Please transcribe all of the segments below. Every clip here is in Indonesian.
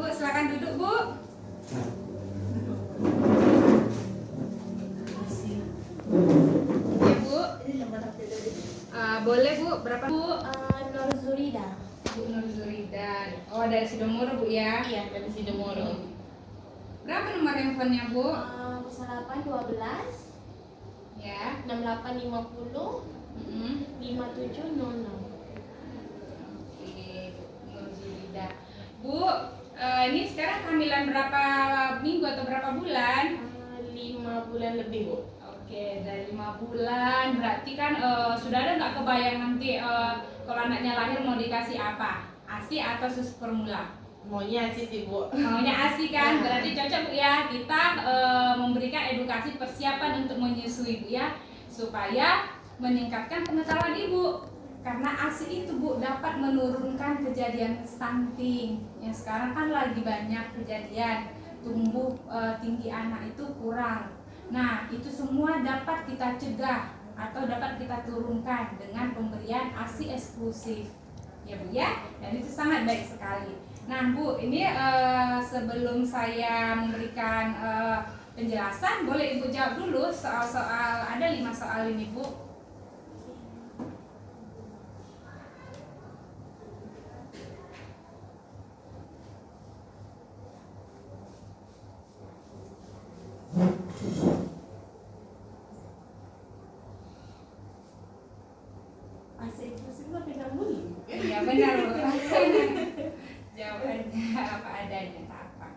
Bu, silakan duduk Bu. Ya Bu. Boleh Bu, berapa Bu? Nur Zurida. Bu Nur Zurida. Oh, dari Sidomoro Bu ya? Iya, dari Sidomoro. Berapa nomor handphonenya Bu? 0812 Ya. 6850 5700. Oke, Nur Zurida. Bu, ini sekarang kehamilan berapa minggu atau berapa bulan? 5 bulan lebih, Bu. Oke, dari 5 bulan berarti kan sudah ada nggak kebayang nanti kalau anaknya lahir mau dikasih apa? ASI atau susu formula? Maunya sih, Bu. Maunya ASI kan, Ya. berarti cocok Bu ya. Kita memberikan edukasi persiapan untuk menyusui Bu ya, supaya meningkatkan pengetahuan Ibu. Karena ASI itu Bu dapat menurunkan kejadian stunting. Yang sekarang kan lagi banyak kejadian tumbuh tinggi anak itu kurang. Nah, itu semua dapat kita cegah atau dapat kita turunkan dengan pemberian ASI eksklusif. Ya Bu ya, dan itu sangat baik sekali. Nah Bu, ini sebelum saya memberikan penjelasan, boleh Ibu jawab dulu soal-soal, ada 5 soal ini Bu. ASI eksklusif itu pegang buli. Iya benar Bu. Jawabannya apa adanya, tak apa.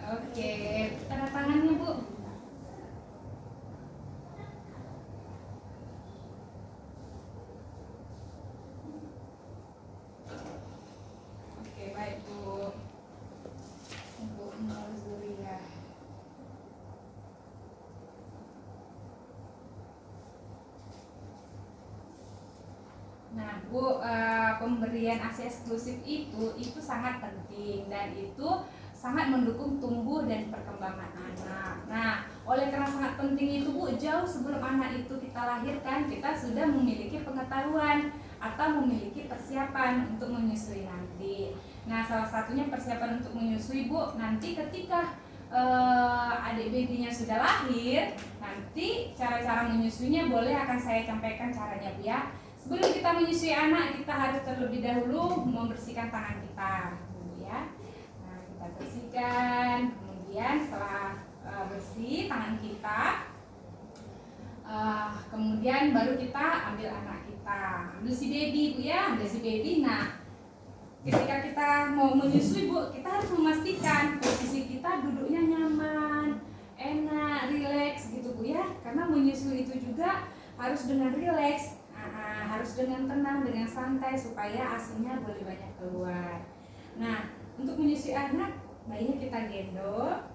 Oke, tanda tangannya Bu. Oke, baik Bu. Bu Nur Zurida. Nah, Bu, pemberian ASI eksklusif itu sangat penting dan itu sangat mendukung tumbuh dan perkembangan anak. Nah, oleh karena sangat penting itu Bu, jauh sebelum anak itu kita lahirkan, kita sudah memiliki pengetahuan atau memiliki persiapan untuk menyusui nanti. Nah, salah satunya persiapan untuk menyusui Bu, nanti ketika adik babynya sudah lahir, nanti cara-cara menyusuinya boleh akan saya sampaikan caranya Bu ya. Sebelum kita menyusui anak, kita harus terlebih dahulu membersihkan tangan kita, ya. Nah, kita bersihkan. Kemudian setelah bersih tangan kita, kemudian baru kita ambil anak kita, ambil si baby Bu ya, ambil si baby. Nah, ketika kita mau menyusui Bu, kita harus memastikan posisi kita duduknya nyaman, enak, rileks gitu Bu ya. Karena menyusui itu juga harus dengan rileks. Harus dengan tenang, dengan santai supaya ASI-nya boleh banyak keluar. Nah, untuk menyusui anak, bayinya kita gendong,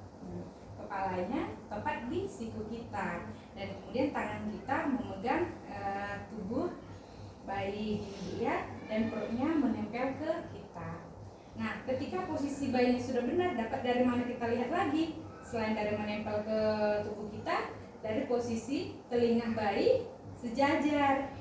kepalanya tepat di siku kita, dan kemudian tangan kita memegang tubuh bayi gitu ya, dan perutnya menempel ke kita. Nah, ketika posisi bayinya sudah benar, dapat dari mana kita lihat lagi? Selain dari menempel ke tubuh kita, dari posisi telinga bayi sejajar.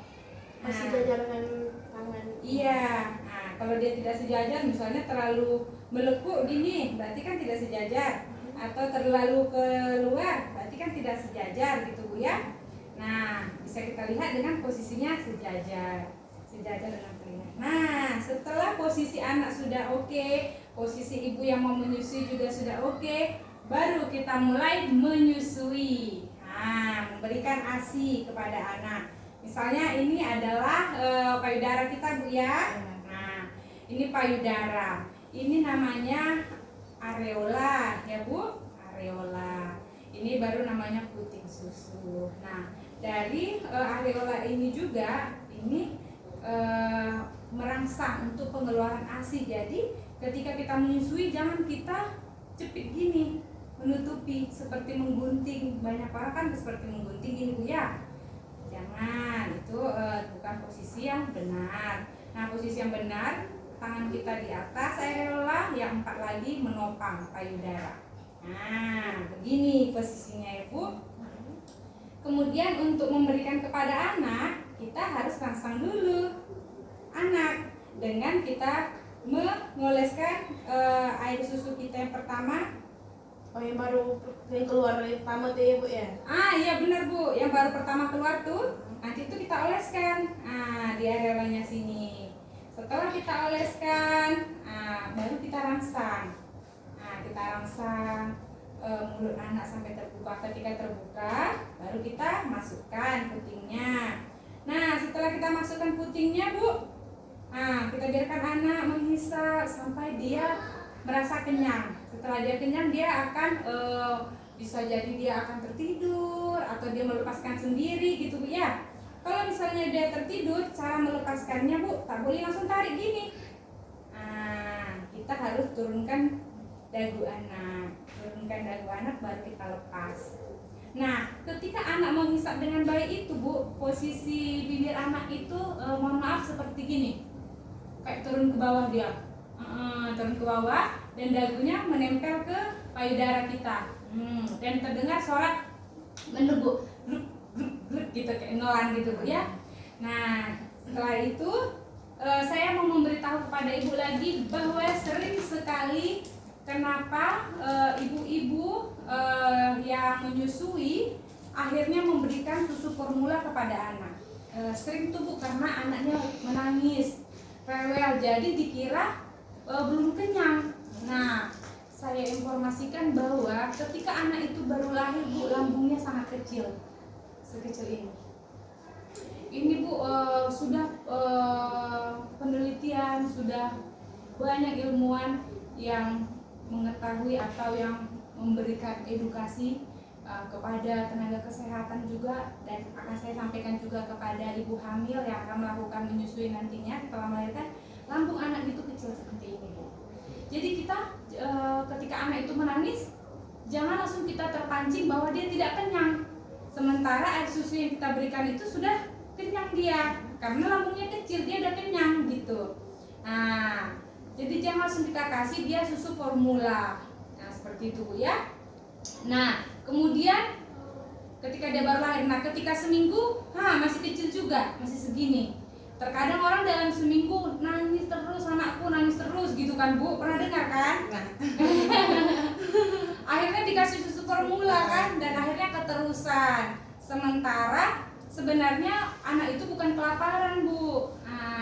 Masih sejajar dengan tangan. Iya. Nah, kalau dia tidak sejajar, misalnya terlalu melekuk gini, berarti kan tidak sejajar. Atau terlalu keluar, berarti kan tidak sejajar gitu Bu ya. Nah, bisa kita lihat dengan posisinya sejajar. Sejajar dengan telinga. Nah, setelah posisi anak sudah oke, posisi ibu yang mau menyusui juga sudah oke, baru kita mulai menyusui. Nah, memberikan ASI kepada anak. Misalnya ini adalah payudara kita Bu ya. Nah, ini payudara. Ini namanya areola ya Bu, areola. Ini baru namanya puting susu. Nah, dari areola ini juga ini merangsang untuk pengeluaran ASI. Jadi ketika kita menyusui jangan kita cepit gini menutupi seperti menggunting. Banyak orang kan seperti menggunting ini Bu ya. Jangan, itu bukan posisi yang benar. Nah, posisi yang benar, tangan kita di atas areola, yang 4 lagi menopang payudara. Nah, begini posisinya ya Bu. Kemudian untuk memberikan kepada anak, kita harus rangsang dulu anak dengan kita mengoleskan air susu kita yang pertama. Oh, yang baru yang keluar dari pertama tuh ya Bu ya? Iya benar Bu, yang baru pertama keluar tuh nanti itu kita oleskan di areolanya sini. Setelah kita oleskan, baru kita rangsang. Kita rangsang mulut anak sampai terbuka. Ketika terbuka, baru kita masukkan putingnya. Nah, setelah kita masukkan putingnya Bu, kita biarkan anak menghisap sampai dia merasa kenyang. Setelah dia kenyang, dia akan bisa jadi dia akan tertidur atau dia melepaskan sendiri gitu Bu ya. Kalau misalnya dia tertidur, cara melepaskannya Bu, tak boleh langsung tarik gini. Kita harus turunkan dagu anak baru kita lepas. Nah, ketika anak menghisap dengan baik itu Bu, posisi bibir anak itu mohon maaf seperti gini, kayak turun ke bawah dia. Turun ke bawah dan dagunya menempel ke payudara kita. Dan terdengar suara mendebuk grup gitu kayak nelan gitu Bu ya. Nah, setelah itu saya mau memberitahu kepada Ibu lagi bahwa sering sekali kenapa ibu-ibu yang menyusui akhirnya memberikan susu formula kepada anak. Sering tuh Bu karena anaknya menangis, rewel, jadi dikira belum kenyang. Nah, saya informasikan bahwa ketika anak itu baru lahir Bu, lambungnya sangat kecil, sekecil ini. Ini Bu sudah penelitian, sudah banyak ilmuwan yang mengetahui atau yang memberikan edukasi kepada tenaga kesehatan juga, dan akan saya sampaikan juga kepada ibu hamil yang akan melakukan menyusui nantinya setelah melahirkan. Lambung anak itu kecil seperti ini Bu. Jadi kita ketika anak itu menangis, jangan langsung kita terpancing bahwa dia tidak kenyang. Sementara air susu yang kita berikan itu sudah kenyang dia, karena lambungnya kecil, dia udah kenyang gitu. Nah, jadi jangan langsung kita kasih dia susu formula. Nah, seperti itu Bu ya. Nah, kemudian ketika dia baru lahir, nah ketika seminggu, masih kecil juga, masih segini. Terkadang orang dalam seminggu nangis terus, anakku nangis terus gitu kan Bu, pernah dengar kan? Akhirnya dikasih susu formula kan, dan akhirnya keterusan. Sementara sebenarnya anak itu bukan kelaparan Bu,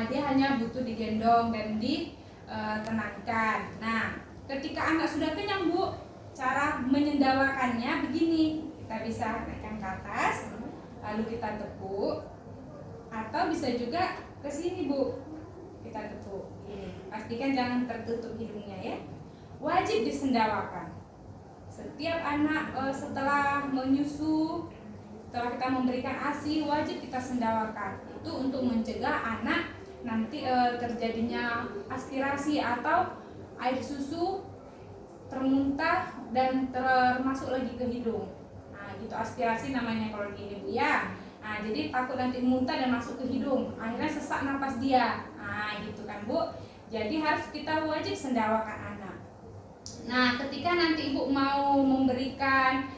dia hanya butuh digendong dan ditenangkan. Nah, ketika anak sudah kenyang Bu, cara menyendawakannya begini, kita bisa naikkan ke atas, lalu kita tepuk, atau bisa juga ke sini Bu, kita tepuk ini. Pastikan jangan tertutup hidungnya ya. Wajib disendawakan. Setiap anak setelah menyusu, setelah kita memberikan ASI, wajib kita sendawakan. Itu untuk mencegah anak nanti terjadinya aspirasi atau air susu termuntah dan termasuk lagi ke hidung. Nah, gitu aspirasi namanya kalau gini Bu ya. Nah, jadi takut nanti muntah dan masuk ke hidung, akhirnya sesak napas dia. Nah, gitu kan Bu. Jadi harus kita wajib sendawakan anak. Nah, ketika nanti Ibu mau memberikan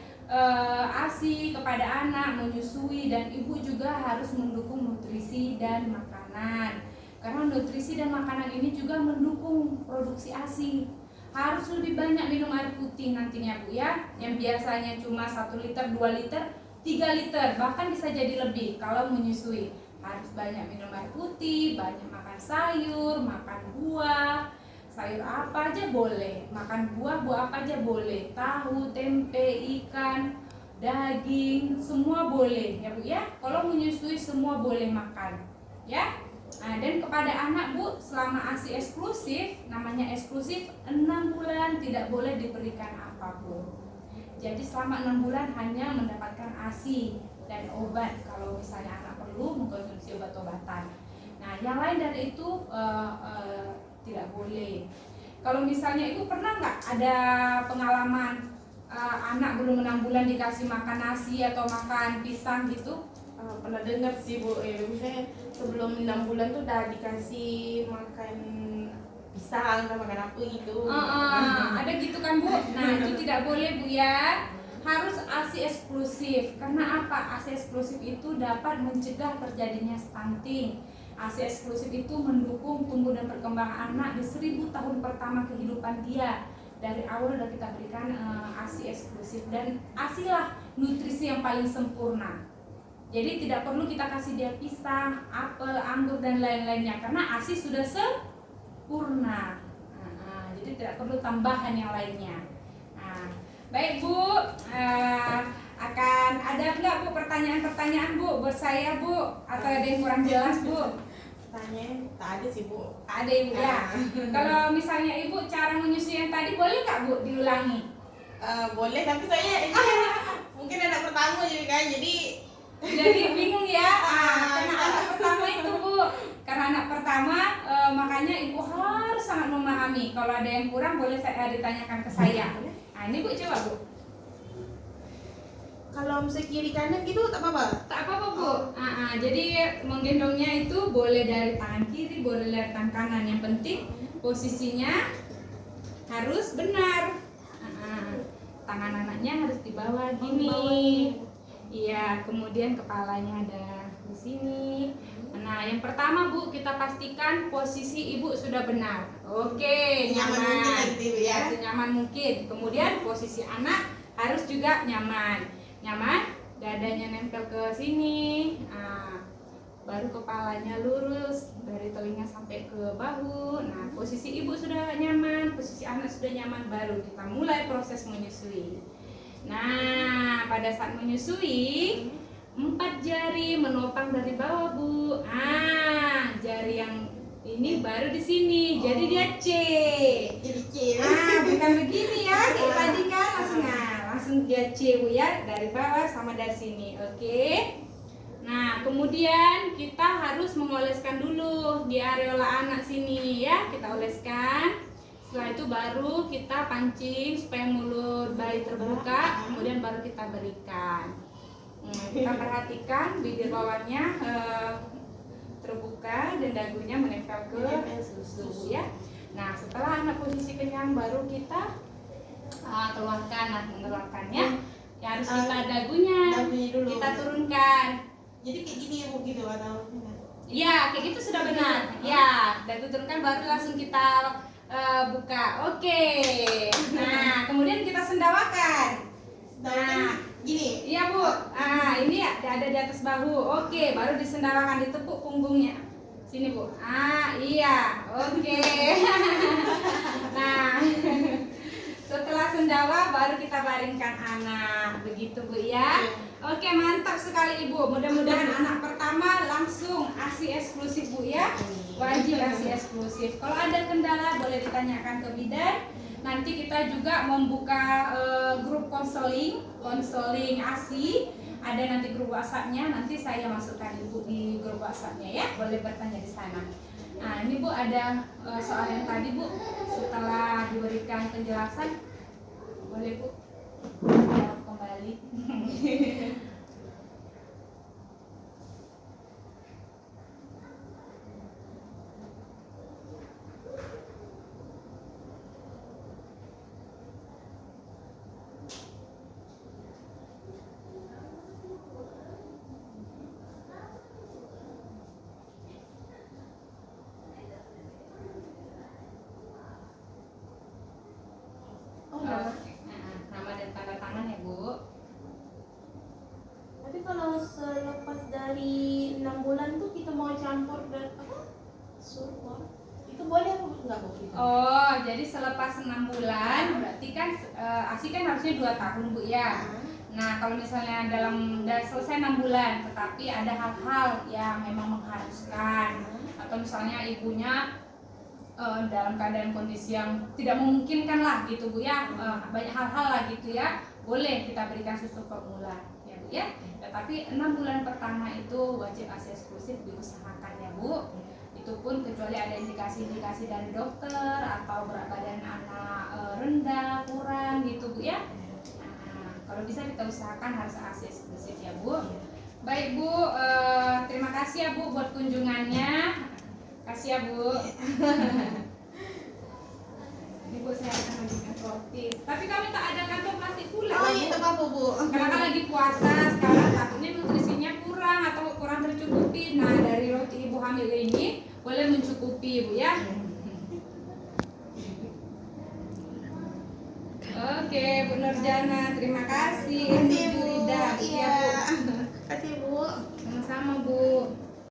ASI kepada anak, menyusui, dan Ibu juga harus mendukung nutrisi dan makanan. Karena nutrisi dan makanan ini juga mendukung produksi ASI. Harus lebih banyak minum air putih nantinya Bu ya. Yang biasanya cuma 1 liter, 2 liter, 3 liter, bahkan bisa jadi lebih kalau menyusui. Harus banyak minum air putih, banyak makan sayur, makan buah. Sayur apa aja boleh, makan buah apa aja boleh. Tahu, tempe, ikan, daging, semua boleh ya Bu ya. Kalau menyusui semua boleh makan ya. Nah, dan kepada anak Bu, selama ASI eksklusif, namanya eksklusif, 6 bulan tidak boleh diberikan apapun. Jadi selama 6 bulan hanya mendapatkan ASI dan obat kalau misalnya anak perlu mengkonsumsi obat-obatan. Nah, yang lain dari itu tidak boleh. Kalau misalnya ibu pernah nggak ada pengalaman anak belum 6 bulan dikasih makan nasi atau makan pisang gitu? Pernah dengar sih Bu, misalnya sebelum 6 bulan tuh udah dikasih makan pisang atau makan apa gitu. Ada gitu kan Bu? Nah itu tidak boleh Bu ya. Harus ASI eksklusif. Karena apa? ASI eksklusif itu dapat mencegah terjadinya stunting. ASI eksklusif itu mendukung tumbuh dan perkembangan anak di 1000 tahun pertama kehidupan dia. Dari awal udah kita berikan ASI eksklusif, dan ASI lah nutrisi yang paling sempurna. Jadi tidak perlu kita kasih dia pisang, apel, anggur dan lain-lainnya karena ASI sudah sempurna. Jadi tidak perlu tambahan yang lainnya. Baik Bu, akan ada nggak Bu pertanyaan-pertanyaan Bu buat saya Bu, atau ada yang kurang jelas Bu? Pertanyaan tak ada sih Bu. Ada Ibu ya. Kalau misalnya Ibu cara menyusui yang tadi boleh nggak Bu diulangi? Boleh, tapi saya ini mungkin anak pertama jadi kan, jadi bingung ya. Karena anak pertama itu Bu, karena anak pertama makanya Ibu harus sangat memahami. Kalau ada yang kurang boleh saya ditanyakan ke saya. Nah ini Bu coba Bu. kalau misalnya kiri kanan gitu tak apa-apa. Tak apa-apa Bu. Jadi menggendongnya itu boleh dari tangan kiri, boleh dari tangan kanan. Yang penting posisinya harus benar. Tangan anaknya harus di bawah gini. Iya, kemudian kepalanya ada di sini. Nah, yang pertama Bu, kita pastikan posisi Ibu sudah benar. Oke, Nyaman mungkin nanti, Bu, ya. Senyaman mungkin. Kemudian posisi anak harus juga nyaman. Nyaman, dadanya nempel ke sini. Baru kepalanya lurus dari telinga sampai ke bahu. Nah, posisi ibu sudah nyaman, posisi anak sudah nyaman, baru kita mulai proses menyusui. Nah, pada saat menyusui, 4 jari menopang dari bawah Bu. Jari yang ini baru di sini, jadi dia C. Jadi C. Bukan begini ya, kayak tadi kan langsung dia C Bu ya, dari bawah sama dari sini. Oke. Nah, kemudian kita harus mengoleskan dulu di areola anak sini ya, kita oleskan. Setelah itu baru kita pancing supaya mulut bayi terbuka, kemudian baru kita berikan. Kita perhatikan bibir bawahnya terbuka dan dagunya menempel ke susu ya. Nah, setelah anak posisi kenyang baru kita keluarkan. Nah, mengeluarkannya ya harus kita dagunya dulu. kita turunkan. Jadi kayak gini ya Bu gitu atau? Iya, kayak gitu sudah benar. Ya, dagu turunkan baru langsung kita buka. Oke. Nah, kemudian kita sendawakan. Nah, gini. Iya Bu. Ini ya ada di atas bahu. Oke, baru disendawakan, ditepuk punggungnya. Sini Bu. Iya. Oke. Nah, setelah sendawa baru kita baringkan anak. Begitu Bu ya. Oke, mantap sekali Ibu. Mudah-mudahan anak pertama langsung ASI eksklusif Bu ya. Wajib ASI eksklusif. Kalau ada kendala boleh ditanyakan ke bidan. Nanti kita juga membuka grup konseling ASI. Ada nanti grup WhatsApp-nya. Nanti saya masukkan Ibu di grup WhatsApp-nya ya. Boleh bertanya di sana. Nah, ini Bu ada soal yang tadi Bu. Setelah diberikan penjelasan, boleh Bu jawab kembali. Nama dan tanda tangan ya Bu. Tapi kalau selepas dari 6 bulan tuh kita mau campur dan surga, itu boleh apa enggak Bu? Oh, jadi selepas 6 bulan berarti kan ASI kan harusnya 2 tahun Bu ya. Nah, kalau misalnya udah selesai 6 bulan tetapi ada hal-hal yang memang mengharuskan, atau misalnya ibunya dalam keadaan kondisi yang tidak memungkinkan lah gitu Bu ya, banyak hal-hal lah gitu ya, boleh kita berikan susu formula ya Bu ya. Tapi 6 bulan pertama itu wajib ASI eksklusif diusahakan ya Bu. Itu pun kecuali ada indikasi-indikasi dari dokter atau berat badan anak rendah, kurang gitu Bu ya. Nah, kalau bisa kita usahakan harus ASI eksklusif ya Bu. Baik Bu, terima kasih ya Bu buat kunjungannya. Kasih ya Bu. Ini Bu saya akan lanjutkan protes. Tapi kami tak ada kantong plastik pula. Oh Bu. iya, tak apa Bu. Karena kan lagi puasa sekarang, takutnya nutrisinya kurang atau kurang tercukupi. Nah, dari roti ibu hamil ini boleh mencukupi Bu ya. Oke, Bu Nurjana, terima kasih. Kasih Bu Bu. Rida. Iya. Bu. Kasih Bu. Sama-sama Bu.